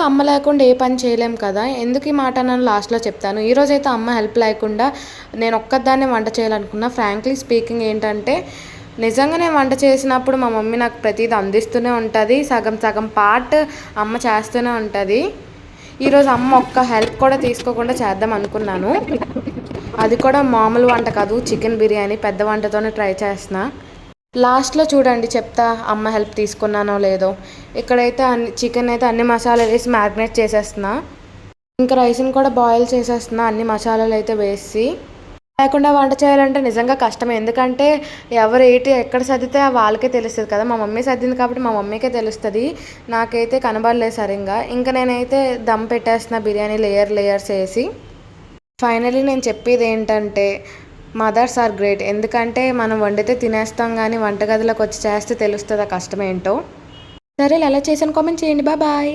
అమ్మ లేకుండా ఏ పని చేయలేం కదా! ఎందుకు ఈ మాట అన్నానో లాస్ట్‌లో చెప్తాను. ఈరోజైతే అమ్మ హెల్ప్ లేకుండా నేను ఒక్కదాన్నే వంట చేయాలనుకున్నా. ఫ్రాంక్లీ స్పీకింగ్ ఏంటంటే, నిజంగా నేను వంట చేసినప్పుడు మా మమ్మీ నాకు ప్రతీది అందిస్తూనే ఉంటది. సగం సగం పార్ట్ అమ్మ చేస్తూనే ఉంటది. ఈరోజు అమ్మ ఒక్క హెల్ప్ కూడా తీసుకోకుండా చేద్దాం అనుకున్నాను. అది కూడా మామూలు వంట కాదు, చికెన్ బిర్యానీ. పెద్ద వంటతోనే ట్రై చేస్తున్నా. లాస్ట్‌లో చూడండి చెప్తా అమ్మ హెల్ప్ తీసుకున్నానో లేదో. ఇక్కడైతే చికెన్ అయితే అన్ని మసాలాలు వేసి మ్యారినేట్ చేసేస్తున్నా. ఇంకా రైస్‌ని కూడా బాయిల్ చేసేస్తున్నా అన్ని మసాలాలు అయితే వేసి. లేకుండా వంట చేయాలంటే నిజంగా కష్టమే. ఎందుకంటే ఎవరు ఏటి ఎక్కడ సర్దితే వాళ్ళకే తెలుస్తది కదా! మా మమ్మీ సర్దింది కాబట్టి మా మమ్మీకే తెలుస్తది. నాకైతే కనబడలేదు సరింగా. ఇంక నేనైతే దమ్ పెట్టేస్తున్నా బిర్యానీ లేయర్స్ ఏసి. ఫైనల్లీ నేను చెప్పేదేంటంటే, మదర్స్ ఆర్ గ్రేట్. ఎందుకంటే మనం వండితే తినేస్తాం గానీ వంటగదిలోకి వచ్చి చేస్తే తెలుస్తది ఆ కష్టమేంటో. సరేలే ఎలా చేశాను కామెంట్ చేయండి. బాయ్.